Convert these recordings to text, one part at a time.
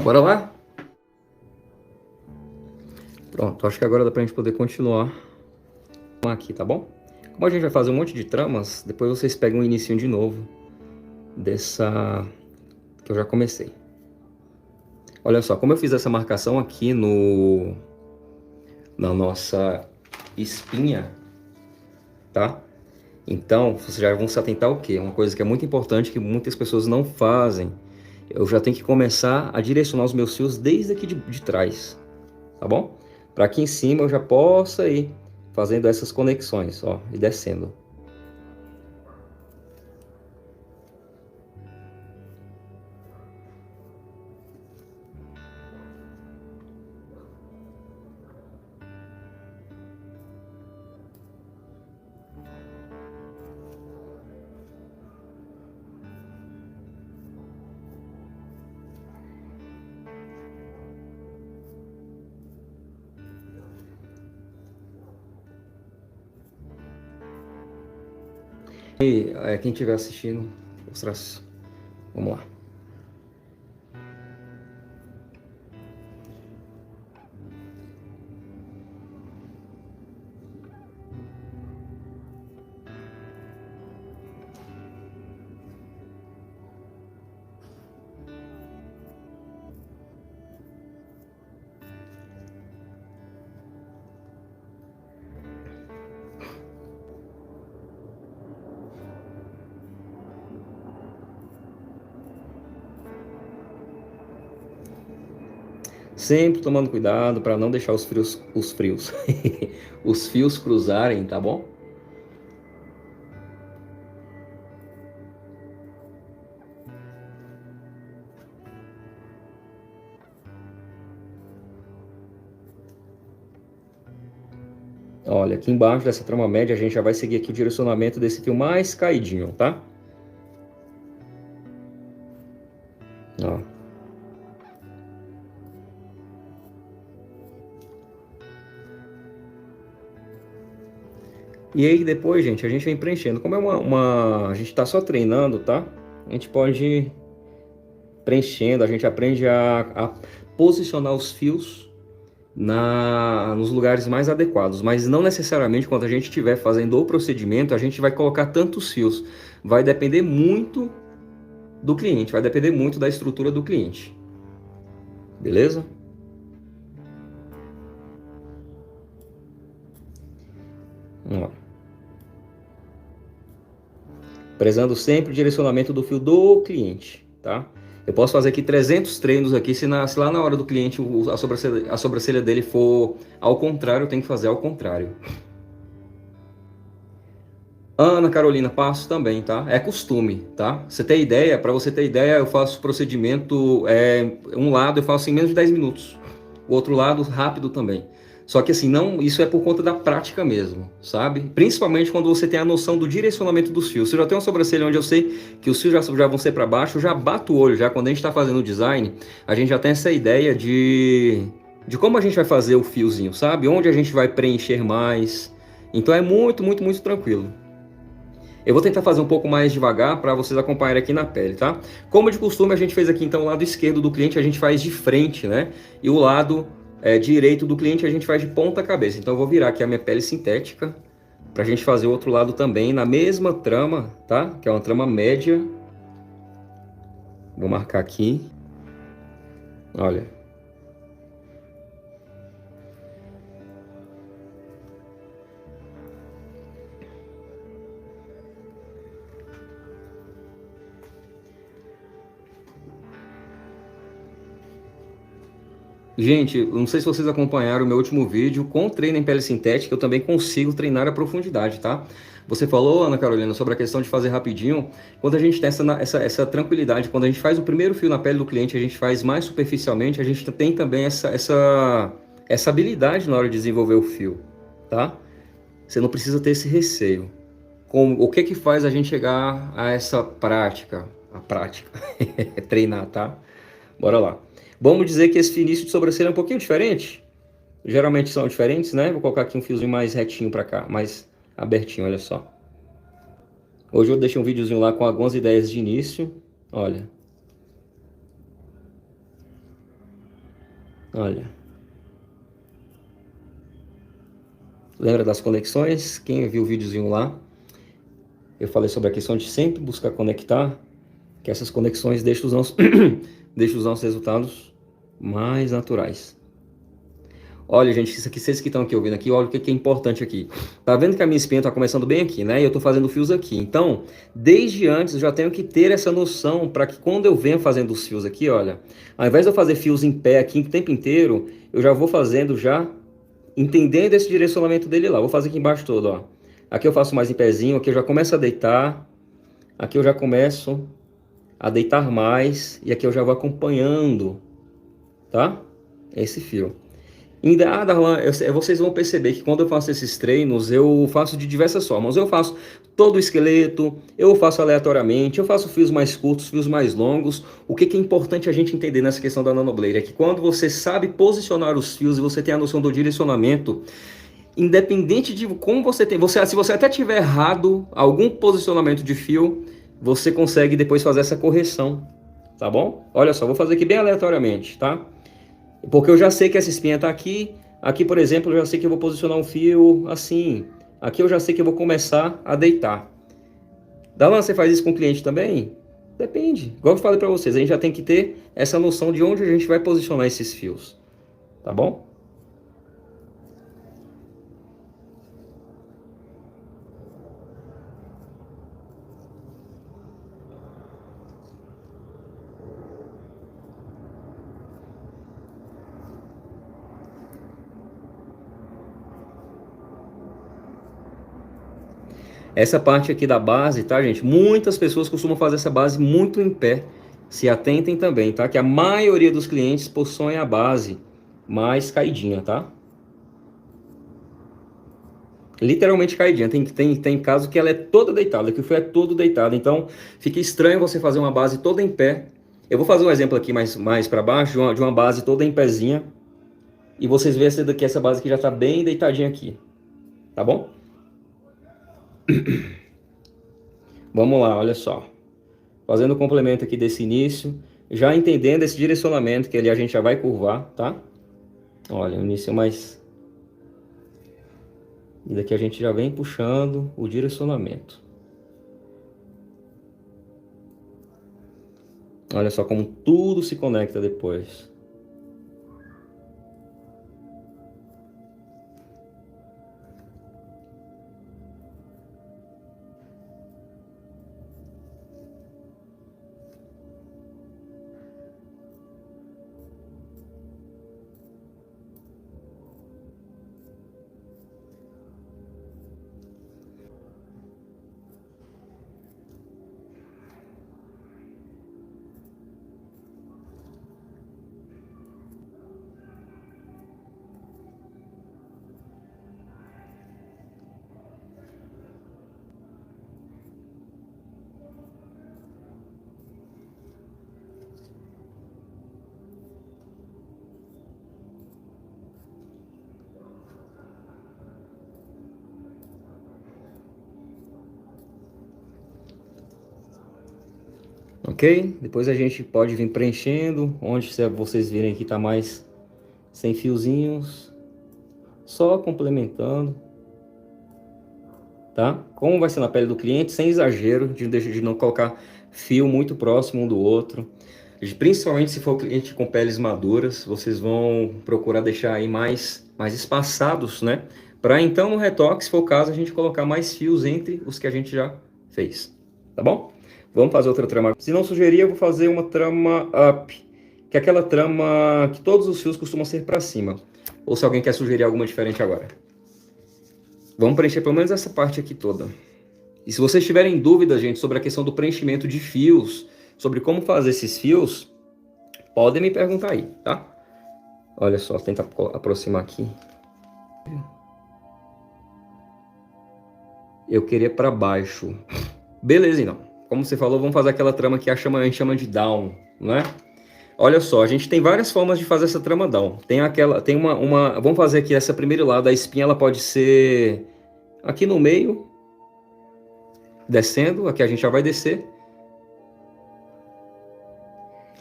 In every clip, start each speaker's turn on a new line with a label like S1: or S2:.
S1: Bora lá? Pronto, acho que agora dá pra gente poder continuar aqui, tá bom? Como a gente vai fazer um monte de tramas, depois vocês pegam o inicinho de novo dessa que eu já comecei. Olha só, como eu fiz essa marcação aqui na nossa espinha, tá? Então, vocês já vão se atentar ao quê? Uma coisa que é muito importante que muitas pessoas não fazem. Eu já tenho que começar a direcionar os meus fios desde aqui de trás, tá bom? Para aqui em cima eu já possa ir fazendo essas conexões, ó, e descendo. E quem estiver assistindo, mostrar. Vamos lá. Sempre tomando cuidado para não deixar os fios cruzarem, tá bom? Olha, aqui embaixo dessa trama média a gente já vai seguir aqui o direcionamento desse fio mais caidinho, tá? Ó. E aí depois, gente, a gente vem preenchendo. Como é a gente tá só treinando, tá? A gente pode ir preenchendo, a gente aprende a posicionar os fios nos lugares mais adequados, mas não necessariamente quando a gente estiver fazendo o procedimento, a gente vai colocar tantos fios. Vai depender muito do cliente, vai depender muito da estrutura do cliente. Beleza? Vamos lá. Prezando sempre o direcionamento do fio do cliente, tá? Eu posso fazer aqui 300 treinos aqui, se lá na hora do cliente a sobrancelha dele for ao contrário, eu tenho que fazer ao contrário. Ana Carolina, passo também, tá? É costume, tá? Você tem ideia? Para você ter ideia, eu faço procedimento, um lado eu faço em menos de 10 minutos, o outro lado rápido também. Só que assim, não, isso é por conta da prática mesmo, sabe? Principalmente quando você tem a noção do direcionamento dos fios. Se eu já tenho uma sobrancelha onde eu sei que os fios já vão ser para baixo, eu já bato o olho, já quando a gente está fazendo o design, a gente já tem essa ideia de como a gente vai fazer o fiozinho, sabe? Onde a gente vai preencher mais. Então é muito, muito, muito tranquilo. Eu vou tentar fazer um pouco mais devagar para vocês acompanharem aqui na pele, tá? Como de costume, a gente fez aqui então o lado esquerdo do cliente, a gente faz de frente, né? E o lado direito do cliente a gente faz de ponta cabeça. Então eu vou virar aqui a minha pele sintética para a gente fazer o outro lado também na mesma trama, tá? Que é uma trama média. Vou marcar aqui. Olha. Gente, não sei se vocês acompanharam o meu último vídeo com treino em pele sintética, eu também consigo treinar a profundidade, tá? Você falou, Ana Carolina, sobre a questão de fazer rapidinho. Quando a gente tem essa tranquilidade, quando a gente faz o primeiro fio na pele do cliente, a gente faz mais superficialmente, a gente tem também essa habilidade na hora de desenvolver o fio, tá? Você não precisa ter esse receio. O que que faz a gente chegar a essa prática? A prática é treinar, tá? Bora lá. Vamos dizer que esse início de sobrancelha é um pouquinho diferente. Geralmente são diferentes, né? Vou colocar aqui um fiozinho mais retinho para cá, mais abertinho, olha só. Hoje eu deixei um videozinho lá com algumas ideias de início. Olha. Olha. Lembra das conexões? Quem viu o videozinho lá, eu falei sobre a questão de sempre buscar conectar, que essas conexões deixam os nossos, deixam os nossos resultados mais naturais. Olha, gente, isso aqui, vocês que estão aqui ouvindo aqui, olha o que é importante aqui. Tá vendo que a minha espinha tá começando bem aqui, né? E eu tô fazendo fios aqui. Então, desde antes eu já tenho que ter essa noção para que quando eu venho fazendo os fios aqui, olha, ao invés de eu fazer fios em pé aqui o tempo inteiro, eu já vou fazendo já entendendo esse direcionamento dele lá. Vou fazer aqui embaixo todo, ó. Aqui eu faço mais em pezinho, aqui eu já começo a deitar, aqui eu já começo a deitar mais e aqui eu já vou acompanhando, tá? Esse fio. Ainda, Darlan, vocês vão perceber que quando eu faço esses treinos, eu faço de diversas formas. Eu faço todo o esqueleto, eu faço aleatoriamente, eu faço fios mais curtos, fios mais longos. O que é importante a gente entender nessa questão da nanoblade é que quando você sabe posicionar os fios e você tem a noção do direcionamento, independente de como você tem, se você até tiver errado algum posicionamento de fio, você consegue depois fazer essa correção, tá bom? Olha só, vou fazer aqui bem aleatoriamente, tá? Porque eu já sei que essa espinha está aqui. Aqui, por exemplo, eu já sei que eu vou posicionar um fio assim. Aqui eu já sei que eu vou começar a deitar. Dalan, você faz isso com o cliente também? Depende. Igual eu falei para vocês, a gente já tem que ter essa noção de onde a gente vai posicionar esses fios. Tá bom? Essa parte aqui da base, tá, gente? Muitas pessoas costumam fazer essa base muito em pé. Se atentem também, tá? Que a maioria dos clientes possuem a base mais caidinha, tá? Literalmente caidinha. Tem caso que ela é toda deitada, que o fio é todo deitado. Então, fica estranho você fazer uma base toda em pé. Eu vou fazer um exemplo aqui mais para baixo, de uma base toda em pezinha. E vocês veem essa base aqui já tá bem deitadinha aqui. Tá bom? Vamos lá, olha só. Fazendo o complemento aqui desse início. Já entendendo esse direcionamento que ali a gente já vai curvar, tá? Olha, o início é mais... E daqui a gente já vem puxando o direcionamento. Olha só como tudo se conecta depois. Ok? Depois a gente pode vir preenchendo, onde vocês virem que tá mais sem fiozinhos, só complementando, tá? Como vai ser na pele do cliente, sem exagero, de não colocar fio muito próximo um do outro. Principalmente se for cliente com peles maduras, vocês vão procurar deixar aí mais espaçados, né? Para então no retoque, se for o caso, a gente colocar mais fios entre os que a gente já fez, tá bom? Vamos fazer outra trama. Se não sugerir, eu vou fazer uma trama up, que é aquela trama que todos os fios costumam ser para cima. Ou se alguém quer sugerir alguma diferente agora. Vamos preencher pelo menos essa parte aqui toda. E se vocês tiverem dúvidas, gente, sobre a questão do preenchimento de fios, sobre como fazer esses fios, podem me perguntar aí, tá? Olha só, tenta aproximar aqui. Eu queria para baixo. Beleza, então. Como você falou, vamos fazer aquela trama que a gente chama de down, não é? Olha só, a gente tem várias formas de fazer essa trama down. Vamos fazer aqui essa primeiro lado, a espinha ela pode ser aqui no meio, descendo, aqui a gente já vai descer.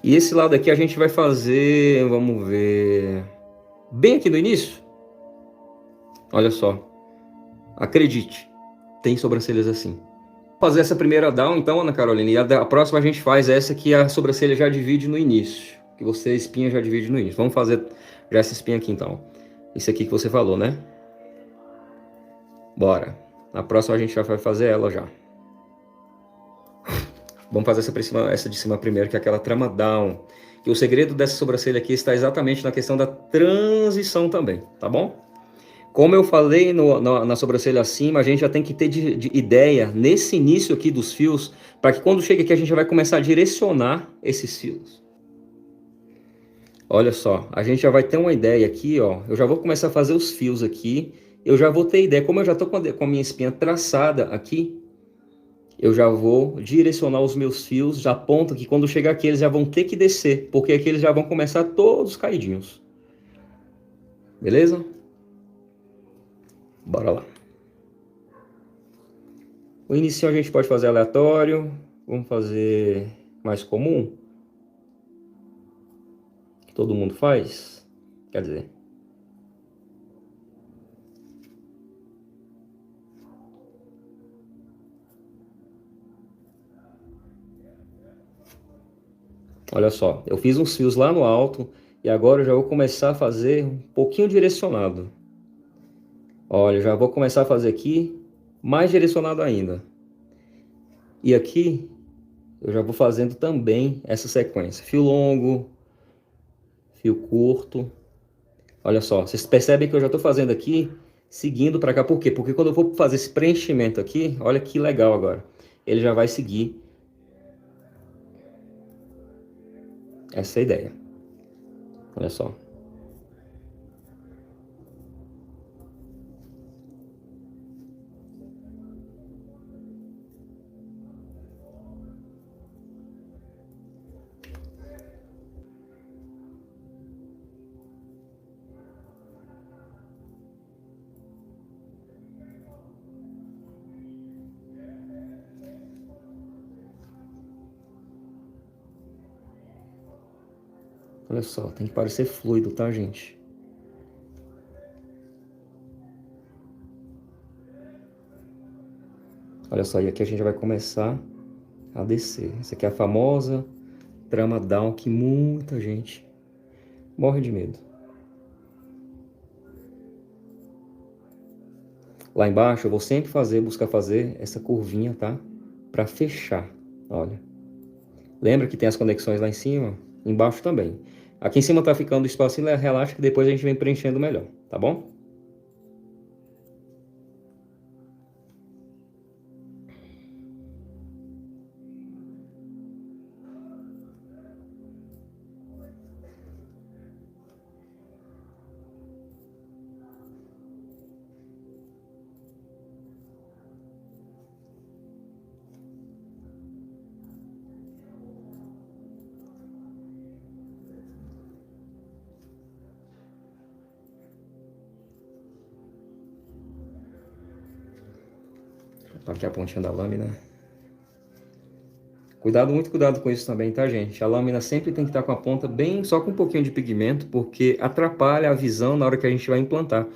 S1: E esse lado aqui a gente vai fazer, vamos ver, bem aqui no início. Olha só, acredite, tem sobrancelhas assim. Vou fazer essa primeira down então, Ana Carolina, e a próxima a gente faz essa que a sobrancelha já divide no início, que você, a espinha já divide no início. Vamos fazer já essa espinha aqui então. Isso aqui que você falou, né? Bora. Na próxima a gente já vai fazer ela já. Vamos fazer essa de cima primeiro, que é aquela trama down. E o segredo dessa sobrancelha aqui está exatamente na questão da transição também, tá bom? Como eu falei na sobrancelha acima, a gente já tem que ter de ideia nesse início aqui dos fios, para que quando chega aqui a gente já vai começar a direcionar esses fios. Olha só, a gente já vai ter uma ideia aqui, ó. Eu já vou começar a fazer os fios aqui. Eu já vou ter ideia, como eu já estou com a minha espinha traçada aqui, eu já vou direcionar os meus fios, já aponto que quando chegar aqui eles já vão ter que descer, porque aqui eles já vão começar todos caidinhos. Beleza? Bora lá. O início a gente pode fazer aleatório, vamos fazer mais comum, que todo mundo faz, quer dizer. Olha só, eu fiz uns fios lá no alto e agora eu já vou começar a fazer um pouquinho direcionado. Olha, já vou começar a fazer aqui mais direcionado ainda. E aqui eu já vou fazendo também essa sequência. Fio longo, fio curto. Olha só, vocês percebem que eu já estou fazendo aqui, seguindo para cá. Por quê? Porque quando eu vou fazer esse preenchimento aqui, olha que legal agora. Ele já vai seguir essa ideia. Olha só. Olha só, tem que parecer fluido, tá, gente? Olha só, e aqui a gente vai começar a descer. Essa aqui é a famosa trama down que muita gente morre de medo. Lá embaixo eu vou sempre buscar fazer essa curvinha, tá? Para fechar, olha. Lembra que tem as conexões lá em cima? Embaixo também. Aqui em cima tá ficando espacinho, relaxa que depois a gente vem preenchendo melhor, tá bom? Aqui a pontinha da lâmina. Cuidado, muito cuidado com isso também, tá, gente? A lâmina sempre tem que estar com a ponta bem, só com um pouquinho de pigmento, porque atrapalha a visão na hora que a gente vai implantar.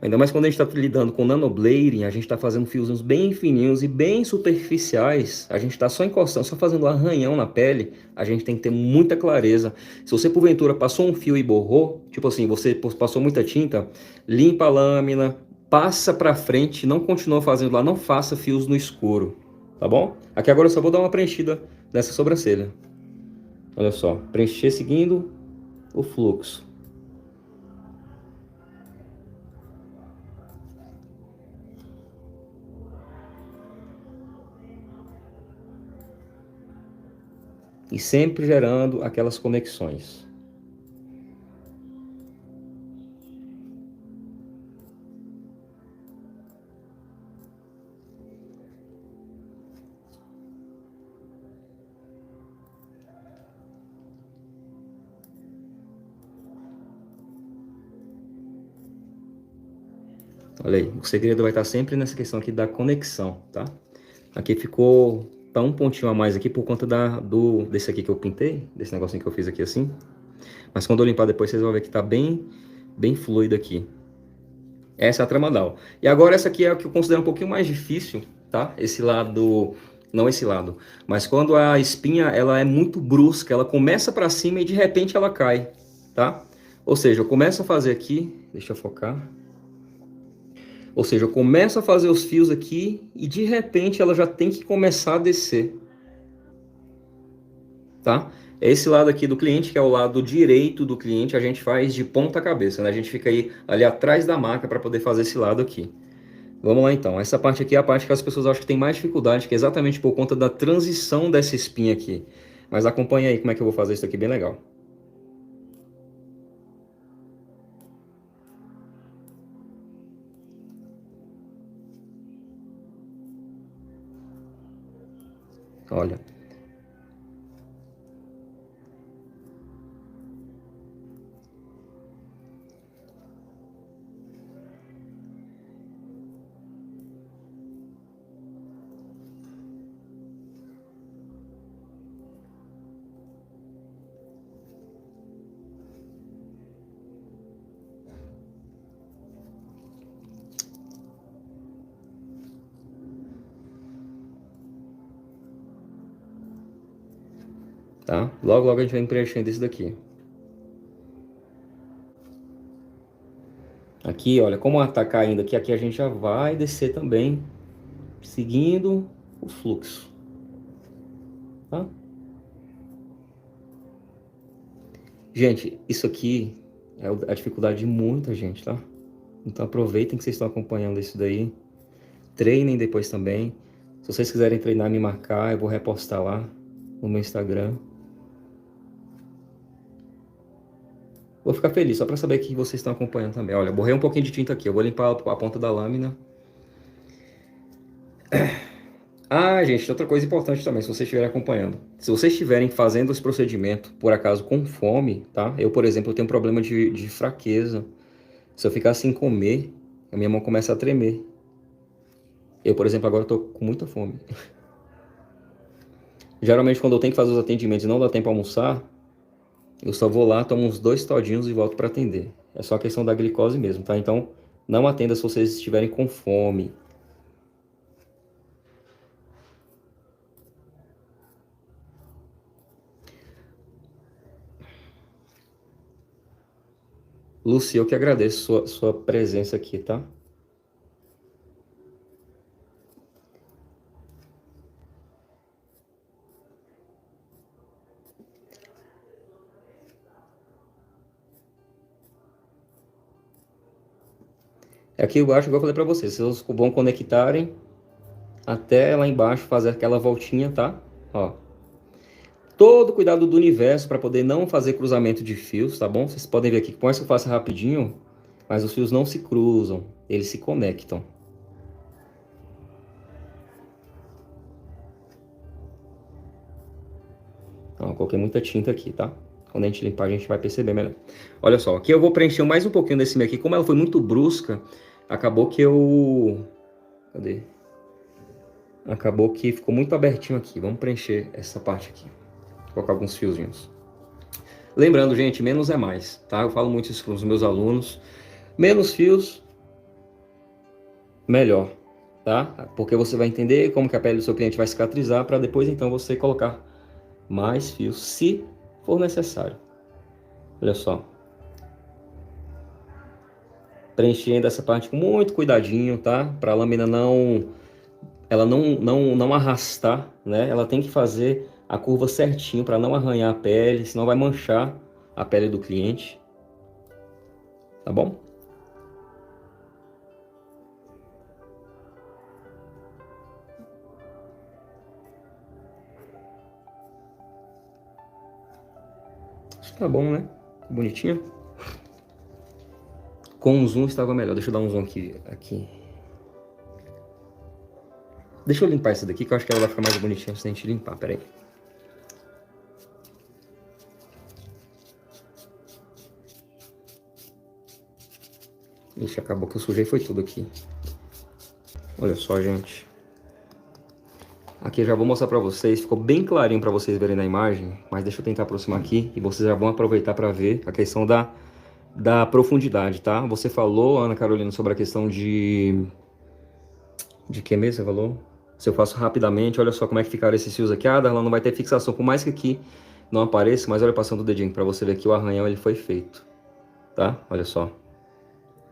S1: Ainda mais quando a gente está lidando com nanoblading, a gente está fazendo fiozinhos bem fininhos e bem superficiais. A gente está só encostando, só fazendo um arranhão na pele. A gente tem que ter muita clareza. Se você, porventura, passou um fio e borrou, tipo assim, você passou muita tinta, limpa a lâmina, passa para frente, não continua fazendo lá, não faça fios no escuro, tá bom? Aqui agora eu só vou dar uma preenchida nessa sobrancelha. Olha só, preencher seguindo o fluxo. E sempre gerando aquelas conexões. Olha aí, o segredo vai estar sempre nessa questão aqui da conexão, tá? Aqui ficou tá um pontinho a mais aqui por conta desse aqui que eu pintei, desse negocinho que eu fiz aqui assim. Mas quando eu limpar depois, vocês vão ver que tá bem fluido aqui. Essa é a tramadal. E agora essa aqui é a que eu considero um pouquinho mais difícil, tá? Esse lado, não esse lado, mas quando a espinha ela é muito brusca, ela começa para cima e de repente ela cai, tá? Ou seja, eu começo a fazer aqui, deixa eu focar. Ou seja, eu começo a fazer os fios aqui e de repente ela já tem que começar a descer, tá? Esse lado aqui do cliente, que é o lado direito do cliente, a gente faz de ponta cabeça, né? A gente fica aí ali atrás da maca para poder fazer esse lado aqui. Vamos lá então, essa parte aqui é a parte que as pessoas acham que tem mais dificuldade, que é exatamente por conta da transição dessa espinha aqui. Mas acompanha aí como é que eu vou fazer isso aqui bem legal. Olha. Tá? Logo, logo a gente vai preenchendo isso daqui. Aqui, olha, como ela tá caindo aqui, aqui a gente já vai descer também, seguindo o fluxo, tá? Gente, isso aqui é a dificuldade de muita gente, tá? Então aproveitem que vocês estão acompanhando isso daí. Treinem depois também. Se vocês quiserem treinar, me marcar, eu vou repostar lá no meu Instagram. Vou ficar feliz só para saber que vocês estão acompanhando também. Olha, borrei um pouquinho de tinta aqui. Eu vou limpar a ponta da lâmina. Ah, gente, outra coisa importante também, se vocês estiverem acompanhando. Se vocês estiverem fazendo esse procedimento, por acaso, com fome, tá? Eu, por exemplo, tenho um problema de fraqueza. Se eu ficar sem comer, a minha mão começa a tremer. Eu, por exemplo, agora estou com muita fome. Geralmente, quando eu tenho que fazer os atendimentos e não dá tempo para almoçar, eu só vou lá, tomo uns 2 todinhos e volto para atender. É só a questão da glicose mesmo, tá? Então, não atenda se vocês estiverem com fome. Lucy, eu que agradeço sua presença aqui, tá? Aqui eu acho, igual eu falei pra vocês, vocês vão conectarem até lá embaixo, fazer aquela voltinha, tá? Ó. Todo cuidado do universo para poder não fazer cruzamento de fios, tá bom? Vocês podem ver aqui, por mais que eu faça rapidinho, mas os fios não se cruzam, eles se conectam. Então, eu coloquei muita tinta aqui, tá? Quando a gente limpar, a gente vai perceber melhor. Olha só, aqui eu vou preencher mais um pouquinho desse meio aqui. Como ela foi muito brusca, acabou que eu... Cadê? Acabou que ficou muito abertinho aqui. Vamos preencher essa parte aqui. Vou colocar alguns fiozinhos. Lembrando, gente, menos é mais, tá? Eu falo muito isso para os meus alunos. Menos fios, melhor, tá? Porque você vai entender como que a pele do seu cliente vai cicatrizar para depois, então, você colocar mais fios, se for necessário. Olha só. Preenchendo essa parte com muito cuidadinho, tá? Para a lâmina não arrastar, né? Ela tem que fazer a curva certinho para não arranhar a pele, senão vai manchar a pele do cliente. Tá bom? Acho que tá bom, né? Bonitinho. Com um zoom estava melhor. Deixa eu dar um zoom aqui. Deixa eu limpar essa daqui, que eu acho que ela vai ficar mais bonitinha se a gente limpar. Pera aí. Ixi, acabou que eu sujei foi tudo aqui. Olha só, gente. Aqui eu já vou mostrar para vocês, ficou bem clarinho para vocês verem na imagem, mas deixa eu tentar aproximar aqui e vocês já vão aproveitar para ver a questão da profundidade, tá? Você falou, Ana Carolina, sobre a questão de que mesmo você falou? Se eu faço rapidamente, olha só como é que ficaram esses fios aqui. Ah, Darlan, não vai ter fixação, por mais que aqui não apareça, mas olha passando o dedinho para você ver que o arranhão ele foi feito, tá? Olha só.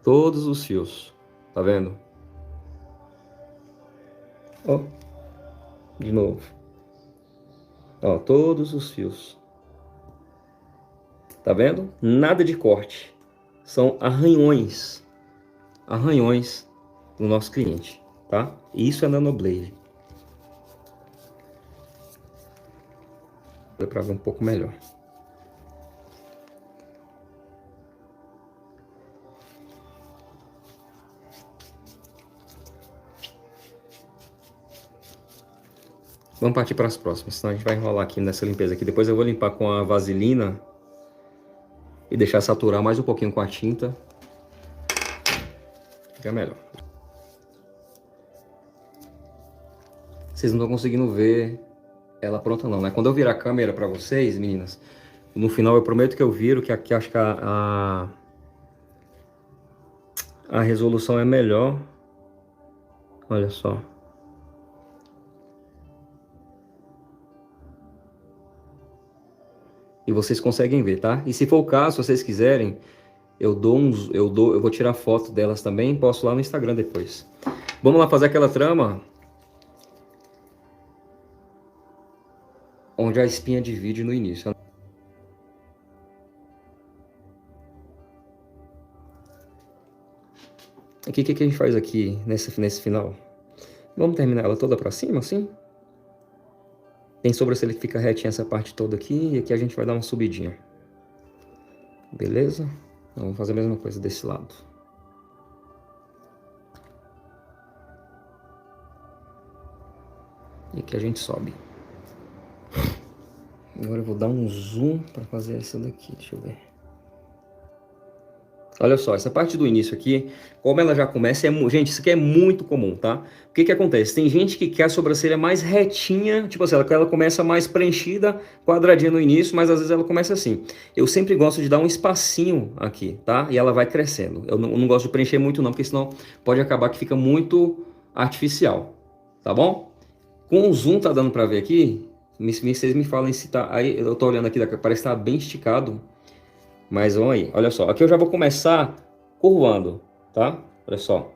S1: Todos os fios, tá vendo? Ó, de novo. Ó, todos os fios. Tá vendo? Nada de corte. São arranhões. Arranhões do nosso cliente, tá? Isso é Nanoblade. Dá pra ver um pouco melhor. Vamos partir para as próximas, senão a gente vai enrolar aqui nessa limpeza aqui. Depois eu vou limpar com a vaselina e deixar saturar mais um pouquinho com a tinta. Fica melhor. Vocês não estão conseguindo ver ela pronta não, né? Quando eu virar a câmera para vocês, meninas, no final eu prometo que eu viro, que aqui acho que a resolução é melhor. Olha só. E vocês conseguem ver, tá? E se for o caso, se vocês quiserem, eu vou tirar foto delas também, posto lá no Instagram depois. Vamos lá fazer aquela trama onde a espinha divide no início. Aqui, o que a gente faz aqui nesse final? Vamos terminar ela toda pra cima, assim? Tem sobrancelha que fica retinha essa parte toda aqui, e aqui a gente vai dar uma subidinha. Beleza? Então, vamos fazer a mesma coisa desse lado. E aqui a gente sobe. Agora eu vou dar um zoom para fazer essa daqui, deixa eu ver. Olha só, essa parte do início aqui, como ela já começa, gente, isso aqui é muito comum, tá? O que que acontece? Tem gente que quer a sobrancelha mais retinha, tipo assim, ela começa mais preenchida, quadradinha no início, mas às vezes ela começa assim. Eu sempre gosto de dar um espacinho aqui, tá? E ela vai crescendo. Eu não gosto de preencher muito não, porque senão pode acabar que fica muito artificial, tá bom? Com o zoom tá dando pra ver aqui, vocês me falem se tá... Aí eu tô olhando aqui, parece que tá bem esticado. Mas vamos aí, olha só. Aqui eu já vou começar curvando, tá? Olha só.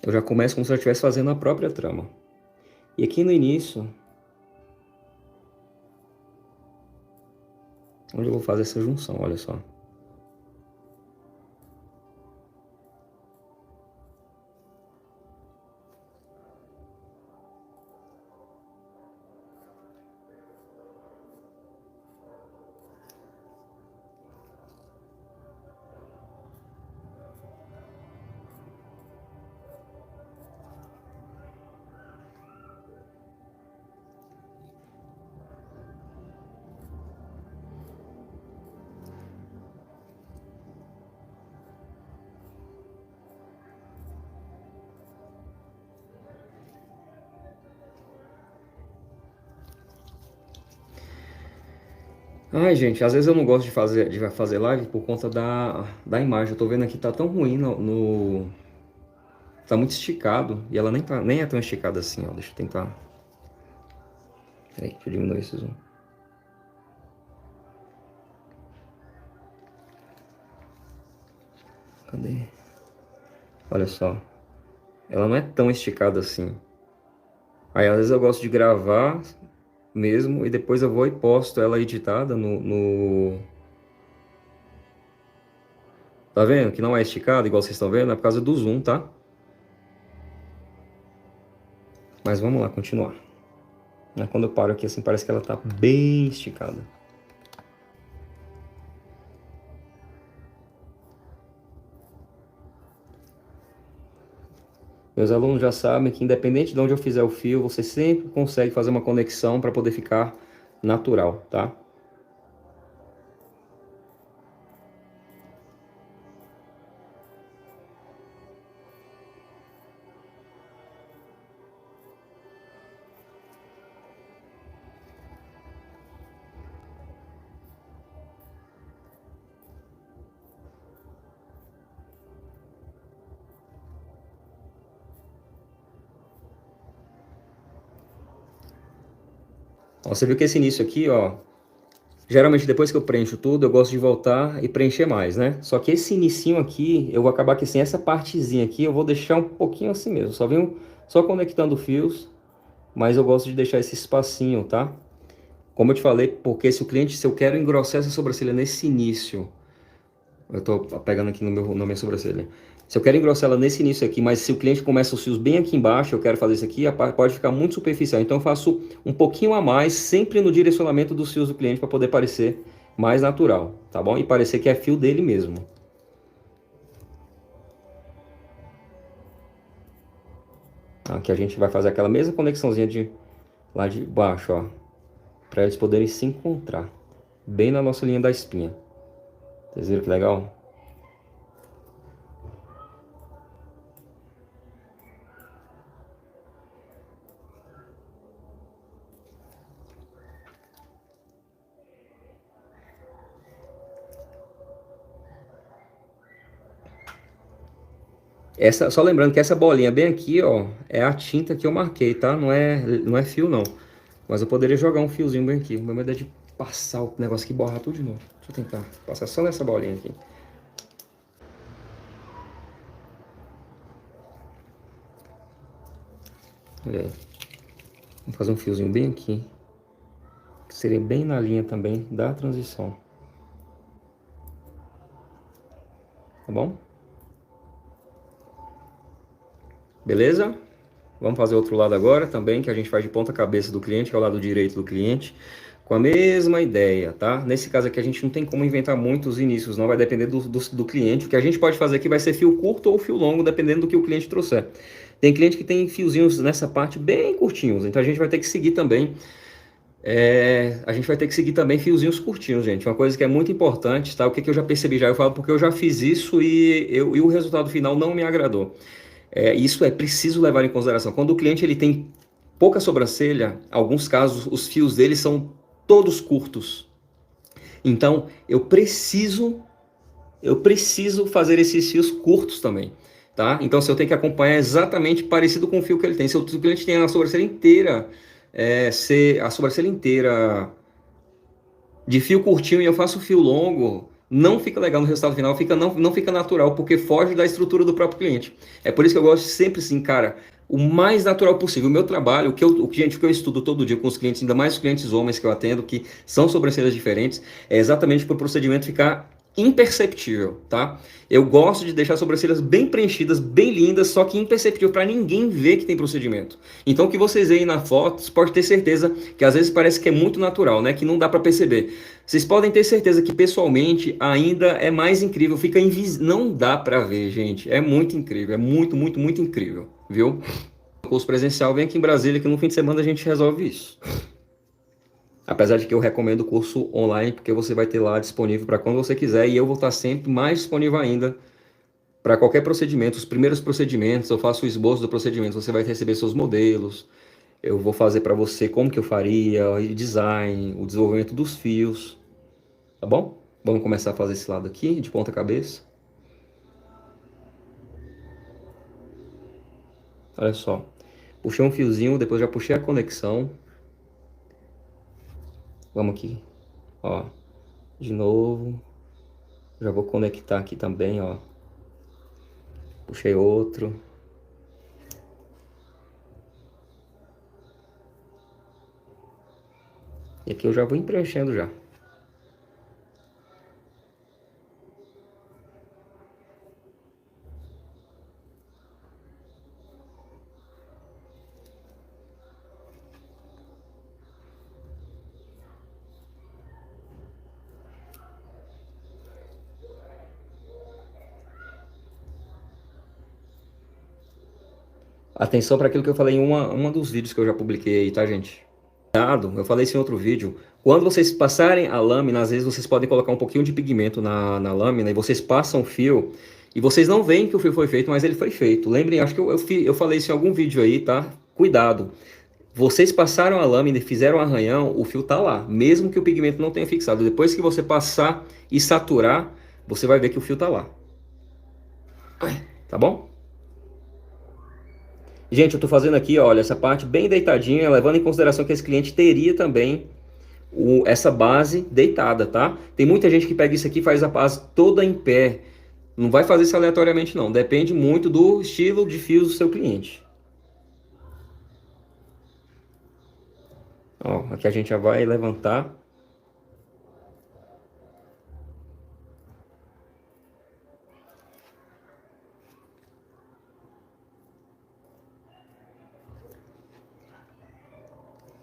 S1: Eu já começo como se eu estivesse fazendo a própria trama. E aqui no início, onde eu vou fazer essa junção, olha só. Ai, gente, às vezes eu não gosto de fazer live por conta da imagem. Eu tô vendo aqui, tá tão ruim tá muito esticado. E ela nem é tão esticada assim, ó. Deixa eu tentar. Peraí, deixa eu diminuir esse zoom. Cadê? Olha só. Ela não é tão esticada assim. Aí às vezes eu gosto de gravar mesmo e depois eu vou e posto ela editada Tá vendo? Que não é esticada, igual vocês estão vendo, é por causa do zoom, tá? Mas vamos lá, continuar. Quando eu paro aqui assim, parece que ela tá bem esticada. Meus alunos já sabem que independente de onde eu fizer o fio, você sempre consegue fazer uma conexão para poder ficar natural, tá? Ó, você viu que esse início aqui, ó, geralmente depois que eu preencho tudo, eu gosto de voltar e preencher mais, né? Só que esse inicinho aqui, eu vou acabar que assim, essa partezinha aqui, eu vou deixar um pouquinho assim mesmo. Só venho só conectando fios, mas eu gosto de deixar esse espacinho, tá? Como eu te falei, porque se o cliente, se eu quero engrossar essa sobrancelha nesse início, eu tô pegando aqui no meu, na minha sobrancelha. Se eu quero engrossar ela nesse início aqui, mas se o cliente começa os fios bem aqui embaixo, eu quero fazer isso aqui, pode ficar muito superficial. Então eu faço um pouquinho a mais, sempre no direcionamento dos fios do cliente para poder parecer mais natural, tá bom? E parecer que é fio dele mesmo. Aqui a gente vai fazer aquela mesma conexãozinha de lá de baixo, ó, para eles poderem se encontrar bem na nossa linha da espinha. Vocês viram que legal? Essa, só lembrando que essa bolinha bem aqui, ó, é a tinta que eu marquei, tá? Não é fio, não. Mas eu poderia jogar um fiozinho bem aqui. O meu medo é de passar o negócio aqui e borrar tudo de novo. Deixa eu tentar passar só nessa bolinha aqui. Olha aí. Vou fazer um fiozinho bem aqui. Que seria bem na linha também da transição. Tá bom? Beleza? Vamos fazer outro lado agora também, que a gente faz de ponta cabeça do cliente, que é o lado direito do cliente. Com a mesma ideia, tá? Nesse caso aqui a gente não tem como inventar muitos inícios, não vai depender do cliente. O que a gente pode fazer aqui vai ser fio curto ou fio longo, dependendo do que o cliente trouxer. Tem cliente que tem fiozinhos nessa parte bem curtinhos, então a gente vai ter que seguir também. A gente vai ter que seguir também fiozinhos curtinhos, gente. Uma coisa que é muito importante, tá? O que eu já percebi já, eu falo porque eu já fiz isso e o resultado final não me agradou. Isso é preciso levar em consideração. Quando o cliente ele tem pouca sobrancelha, alguns casos os fios dele são todos curtos. Então eu preciso fazer esses fios curtos também, tá? Então se eu tenho que acompanhar exatamente parecido com o fio que ele tem, se o cliente tem a sobrancelha inteira, ser a sobrancelha inteira de fio curtinho e eu faço fio longo, não fica legal no resultado final, não fica natural, porque foge da estrutura do próprio cliente. É por isso que eu gosto sempre assim, cara, o mais natural possível. O meu trabalho, o que eu estudo todo dia com os clientes, ainda mais os clientes homens que eu atendo, que são sobrancelhas diferentes, é exatamente para o procedimento ficar imperceptível, tá? Eu gosto de deixar as sobrancelhas bem preenchidas, bem lindas, só que imperceptível para ninguém ver que tem procedimento. Então o que vocês veem na foto, pode ter certeza que às vezes parece que é muito natural, né? Que não dá para perceber. Vocês podem ter certeza que pessoalmente ainda é mais incrível, fica invisível, não dá para ver, gente. É muito incrível, é muito, muito, muito incrível, viu? O curso presencial vem aqui em Brasília que no fim de semana a gente resolve isso. Apesar de que eu recomendo o curso online, porque você vai ter lá disponível para quando você quiser e eu vou estar sempre mais disponível ainda para qualquer procedimento. Os primeiros procedimentos, eu faço o esboço do procedimento, você vai receber seus modelos, eu vou fazer para você como que eu faria, o design, o desenvolvimento dos fios, tá bom? Vamos começar a fazer esse lado aqui, de ponta cabeça. Olha só, puxei um fiozinho, depois já puxei a conexão. Vamos aqui, ó, de novo. Já vou conectar aqui também, ó. Puxei outro. E aqui eu já vou preenchendo já. Atenção para aquilo que eu falei em uma dos vídeos que eu já publiquei aí, tá, gente? Eu falei isso em outro vídeo. Quando vocês passarem a lâmina, às vezes vocês podem colocar um pouquinho de pigmento na lâmina e vocês passam o fio e vocês não veem que o fio foi feito, mas ele foi feito. Lembrem, acho que eu falei isso em algum vídeo aí, tá? Cuidado. Vocês passaram a lâmina e fizeram um arranhão, o fio tá lá, mesmo que o pigmento não tenha fixado. Depois que você passar e saturar, você vai ver que o fio tá lá. Tá bom? Gente, eu tô fazendo aqui, olha, essa parte bem deitadinha, levando em consideração que esse cliente teria também essa base deitada, tá? Tem muita gente que pega isso aqui e faz a base toda em pé. Não vai fazer isso aleatoriamente, não. Depende muito do estilo de fios do seu cliente. Ó, aqui a gente já vai levantar.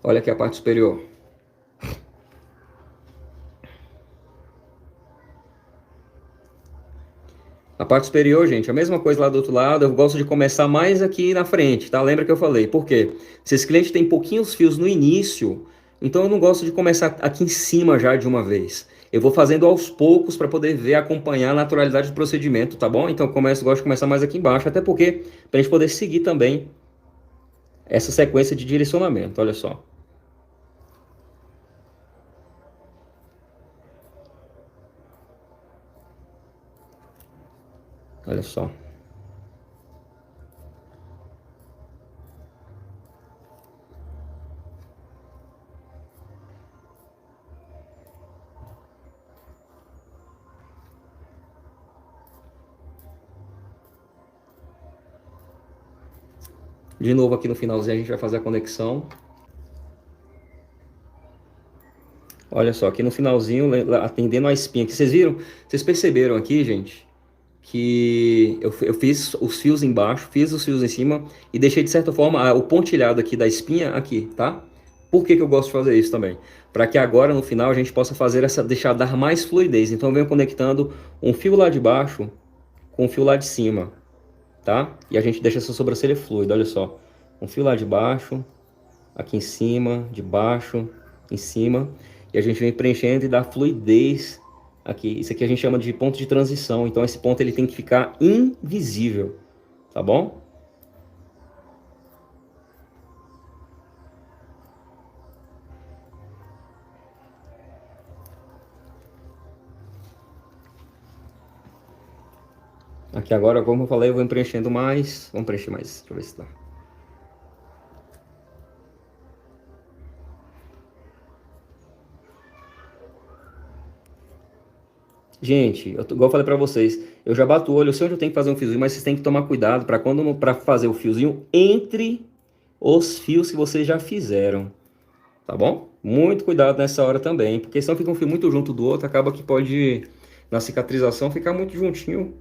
S1: Olha aqui a parte superior. A parte superior, gente, a mesma coisa lá do outro lado. Eu gosto de começar mais aqui na frente, tá? Lembra que eu falei? Por quê? Se esse cliente tem pouquinhos fios no início, então eu não gosto de começar aqui em cima já de uma vez. Eu vou fazendo aos poucos para poder ver, acompanhar a naturalidade do procedimento, tá bom? Então eu gosto de começar mais aqui embaixo, até porque para a gente poder seguir também essa sequência de direcionamento, olha só. Olha só. De novo aqui no finalzinho a gente vai fazer a conexão. Olha só, aqui no finalzinho, atendendo a espinha. Que vocês viram? Vocês perceberam aqui, gente, que eu fiz os fios embaixo, fiz os fios em cima e deixei de certa forma o pontilhado aqui da espinha aqui, tá? Por que que eu gosto de fazer isso também? Para que agora no final a gente possa fazer deixar dar mais fluidez. Então eu venho conectando um fio lá de baixo com um fio lá de cima, tá? E a gente deixa essa sobrancelha fluida, olha só. Um fio lá de baixo, aqui em cima, de baixo, em cima. E a gente vem preenchendo e dá fluidez aqui. Isso aqui a gente chama de ponto de transição. Então esse ponto ele tem que ficar invisível, tá bom? Aqui agora, como eu falei, eu vou preenchendo mais. Vamos preencher mais, deixa eu ver se dá. Gente, igual eu falei pra vocês, eu já bato o olho, eu sei onde eu tenho que fazer um fiozinho, mas vocês têm que tomar cuidado para fazer o fiozinho entre os fios que vocês já fizeram, tá bom? Muito cuidado nessa hora também, porque senão fica um fio muito junto do outro, acaba que pode, na cicatrização, ficar muito juntinho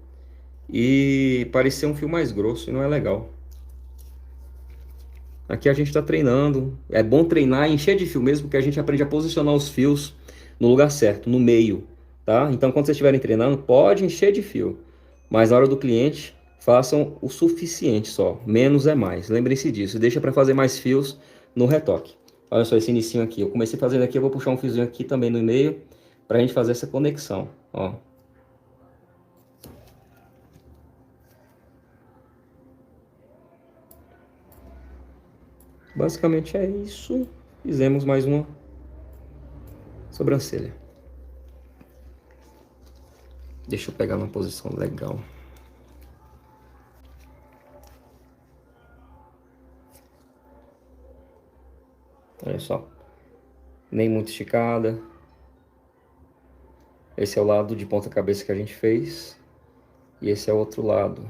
S1: e parecer um fio mais grosso, e não é legal. Aqui a gente está treinando, é bom treinar e encher de fio mesmo, porque a gente aprende a posicionar os fios no lugar certo, no meio, tá? Então quando vocês estiverem treinando, pode encher de fio, mas na hora do cliente, façam o suficiente só, menos é mais, lembrem-se disso, deixa para fazer mais fios no retoque. Olha só esse inicinho aqui, eu comecei fazendo aqui, eu vou puxar um fiozinho aqui também no meio, para a gente fazer essa conexão, ó. Basicamente é isso. Fizemos mais uma sobrancelha. Deixa eu pegar uma posição legal. Olha só. Nem muito esticada. Esse é o lado de ponta cabeça que a gente fez. E esse é o outro lado.